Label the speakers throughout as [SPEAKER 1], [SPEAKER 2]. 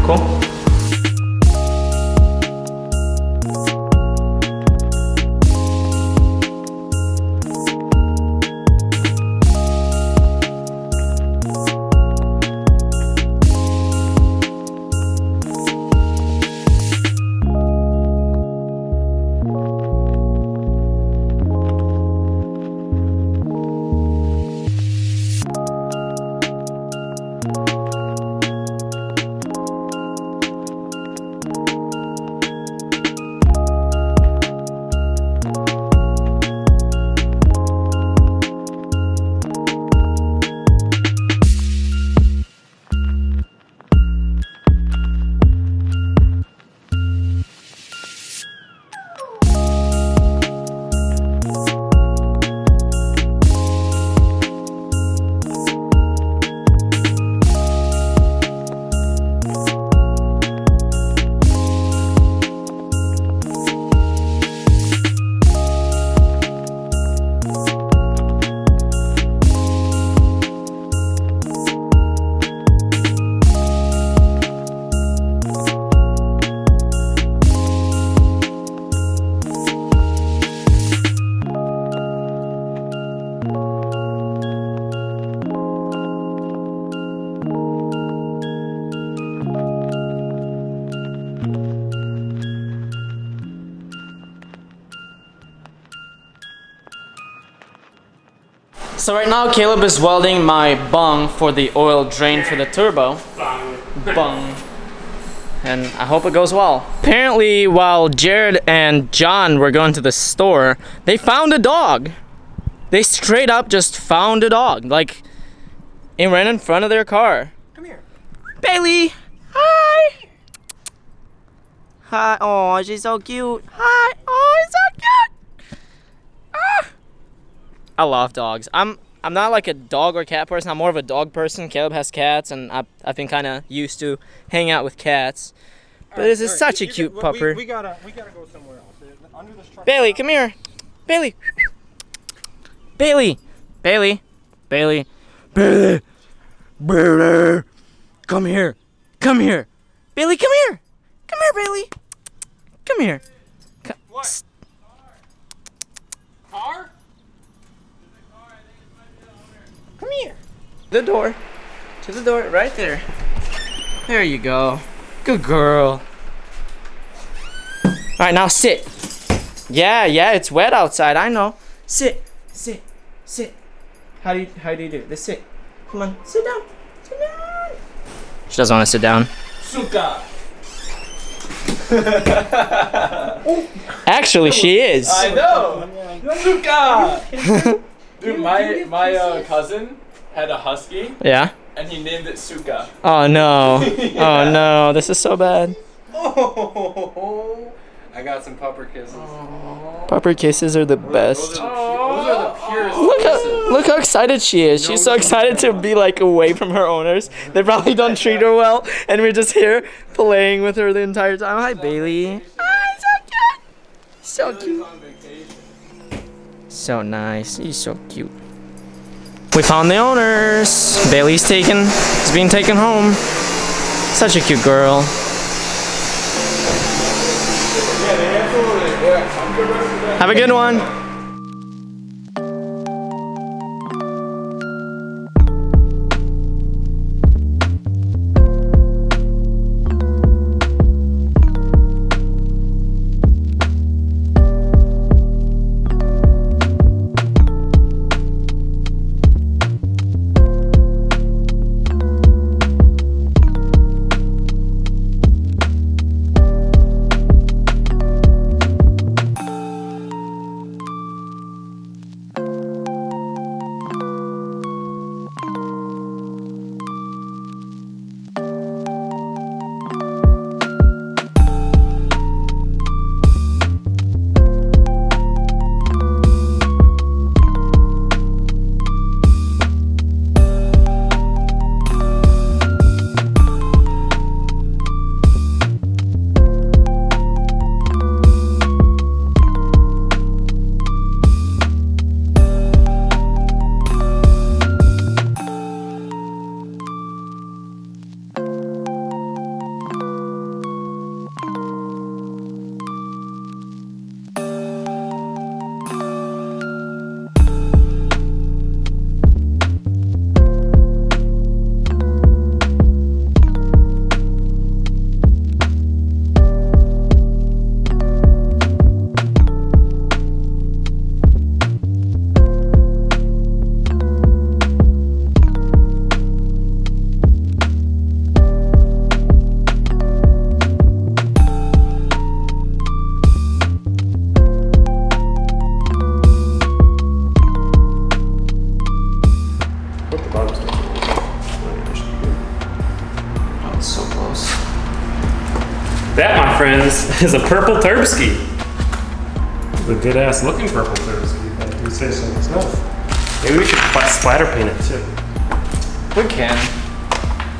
[SPEAKER 1] Cool. So right now Caleb is welding my bung for the oil drain for the turbo. Bung. And I hope it goes well. Apparently while Jared and John were going to the store, they found a dog. They straight up just found a dog. Like, it ran in front of their car.
[SPEAKER 2] Come here.
[SPEAKER 1] Bailey! Hi! Hi. Oh, she's so cute. Hi. Oh, it's so cute. Ah. I love dogs. I'm not like a dog or cat person. I'm more of a dog person. Caleb has cats, and I've been kind of used to hanging out with cats. But this is such a cute pupper.
[SPEAKER 2] We gotta go somewhere else. Under this truck.
[SPEAKER 1] Bailey, come here. Bailey. Bailey. Bailey. Bailey. Bailey. Bailey. Come here. Come here. Bailey, come here. Come here, Bailey. Come here.
[SPEAKER 2] What? Car? Come here.
[SPEAKER 1] The door. To the door, right there. There you go. Good girl. Alright, now sit. Yeah, it's wet outside, I know. Sit. How do you do this? Sit. Come on, sit down. Sit down. She doesn't want to sit down.
[SPEAKER 2] Suka.
[SPEAKER 1] Actually, she is.
[SPEAKER 3] I know. Suka. Dude, my cousin had a husky,
[SPEAKER 1] Yeah.
[SPEAKER 3] and he named it Suka.
[SPEAKER 1] Oh no. Oh no. This is so bad.
[SPEAKER 2] Oh, I got some pupper kisses.
[SPEAKER 1] Pupper kisses are the best.
[SPEAKER 3] Those are the purest.
[SPEAKER 1] Look how excited she is. She's so excited to be like away from her owners. They probably don't treat her well, and we're just here playing with her the entire time. Hi, Bailey. Hi, so cute. So cute. So nice. He's so cute. We found the owners. Bailey's being taken home. Such a cute girl. Have a good one.
[SPEAKER 4] That, my friends, is a purple Turbski. A good ass looking purple Turbski, if I do say so myself. Maybe we should splatter paint it too.
[SPEAKER 3] We can.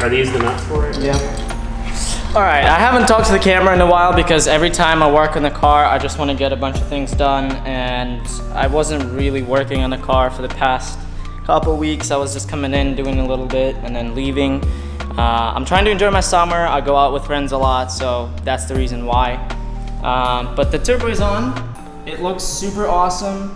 [SPEAKER 4] Are these the nuts for it?
[SPEAKER 1] Yeah. All right, I haven't talked to the camera in a while because every time I work on the car, I just want to get a bunch of things done, and I wasn't really working on the car for the past couple weeks. I was just coming in, doing a little bit, and then leaving. I'm trying to enjoy my summer. I go out with friends a lot, so that's the reason why. But the turbo is on. It looks super awesome.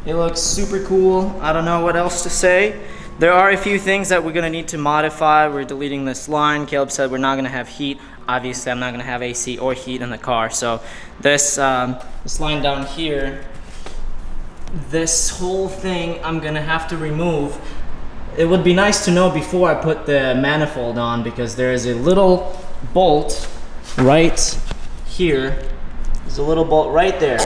[SPEAKER 1] It looks super cool. I don't know what else to say. There are a few things that we're gonna need to modify. We're deleting this line. Caleb said we're not gonna have heat. Obviously, I'm not gonna have AC or heat in the car. So this line down here, this whole thing I'm gonna have to remove. It would be nice to know before I put the manifold on, because there is a little bolt right here. There's a little bolt right there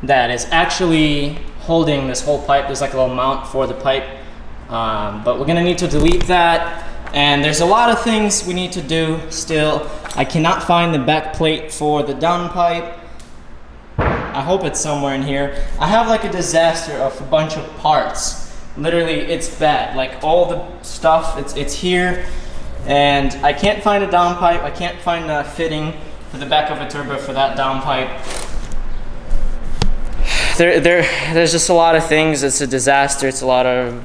[SPEAKER 1] that is actually holding this whole pipe. There's like a little mount for the pipe. But we're gonna need to delete that, and there's a lot of things we need to do still. I cannot find the back plate for the downpipe. I hope it's somewhere in here. I have like a disaster of a bunch of parts. Literally, it's bad. Like all the stuff, it's here, and I can't find a downpipe. I can't find a fitting for the back of a turbo for that downpipe. There's just a lot of things. It's a disaster. It's a lot of,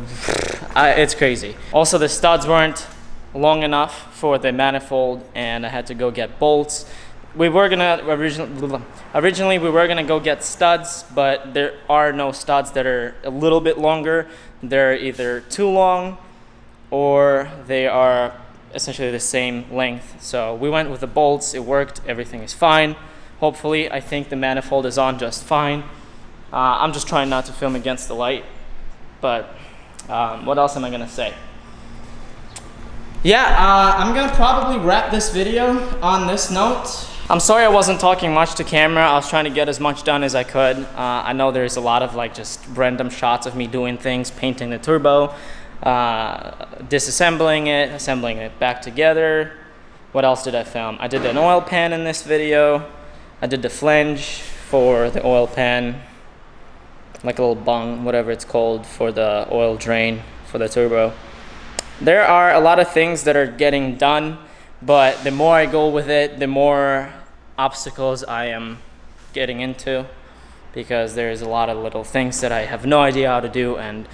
[SPEAKER 1] it's crazy. Also, the studs weren't long enough for the manifold, and I had to go get bolts. We were gonna originally we were gonna go get studs, but there are no studs that are a little bit longer. They're either too long or they are essentially the same length. So we went with the bolts. It worked. Everything is fine. Hopefully, I think the manifold is on just fine. I'm just trying not to film against the light, but what else am I gonna say? Yeah, I'm gonna probably wrap this video on this note. I'm sorry I wasn't talking much to camera. I was trying to get as much done as I could. I know there's a lot of like just random shots of me doing things, painting the turbo, disassembling it, assembling it back together. What else did I film? I did an oil pan in this video. I did the flange for the oil pan, like a little bung, whatever it's called, for the oil drain for the turbo. There are a lot of things that are getting done, but the more I go with it, the more obstacles I am getting into, because there's a lot of little things that I have no idea how to do, and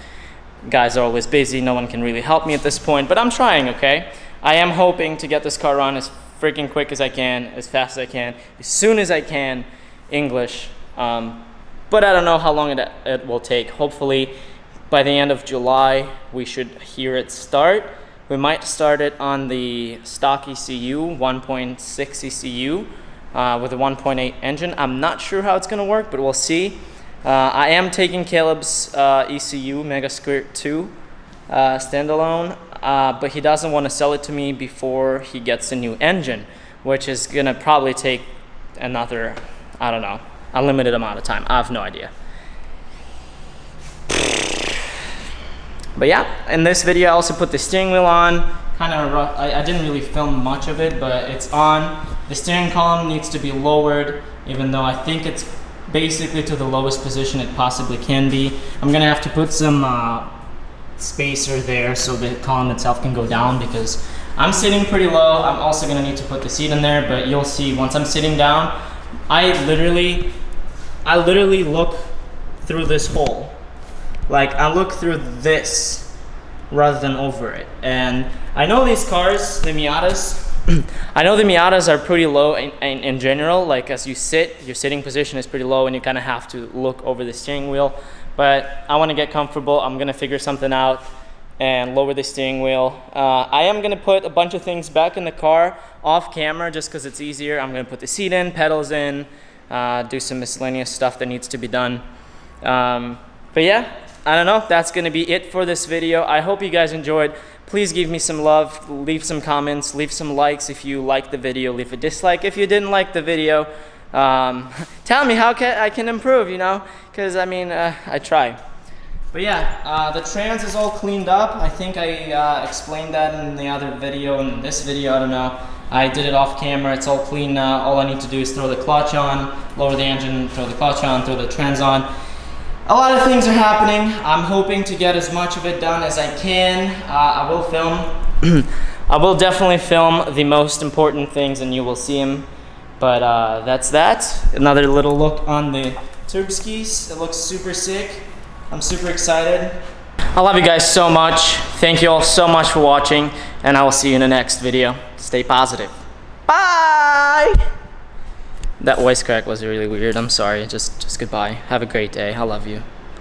[SPEAKER 1] guys are always busy. No one can really help me at this point, but I'm trying, okay? I am hoping to get this car run as freaking quick as I can, as fast as I can, as soon as I can, English. But I don't know how long it will take. Hopefully, by the end of July, we should hear it start. We might start it on the stock ECU, 1.6 ECU, with a 1.8 engine. I'm not sure how it's gonna work, but we'll see. I am taking Caleb's ECU Mega Squirt 2 standalone, but he doesn't want to sell it to me before he gets a new engine, which is gonna probably take another, I don't know, a limited amount of time. I have no idea. But yeah, in this video I also put the steering wheel on. Kind of rough. I didn't really film much of it, but it's on. The steering column needs to be lowered, even though I think it's basically to the lowest position it possibly can be. I'm gonna have to put some spacer there so the column itself can go down, because I'm sitting pretty low. I'm also gonna need to put the seat in there, but you'll see once I'm sitting down, I literally look through this hole. Like, I look through this rather than over it. And I know these cars, the Miatas, I know the Miatas are pretty low in general. Like, as you sit, your sitting position is pretty low and you kind of have to look over the steering wheel. But I want to get comfortable. I'm going to figure something out and lower the steering wheel. I am going to put a bunch of things back in the car off camera just because it's easier. I'm going to put the seat in, pedals in, do some miscellaneous stuff that needs to be done. But yeah, I don't know. That's going to be it for this video. I hope you guys enjoyed. Please give me some love. Leave some comments. Leave some likes if you liked the video. Leave a dislike if you didn't like the video. Tell me how I can improve, you know? Because, I mean, I try. But yeah, the trans is all cleaned up. I think I explained that in the other video, in this video, I don't know. I did it off camera, it's all clean now. All I need to do is throw the clutch on, lower the engine, throw the clutch on, throw the trans on. A lot of things are happening. I'm hoping to get as much of it done as I can. I will film. I will definitely film the most important things and you will see them. But that's that. Another little look on the turb skis. It looks super sick. I'm super excited. I love you guys so much. Thank you all so much for watching, and I will see you in the next video. Stay positive. Bye! That voice crack was really weird. I'm sorry. Just goodbye. Have a great day. I love you.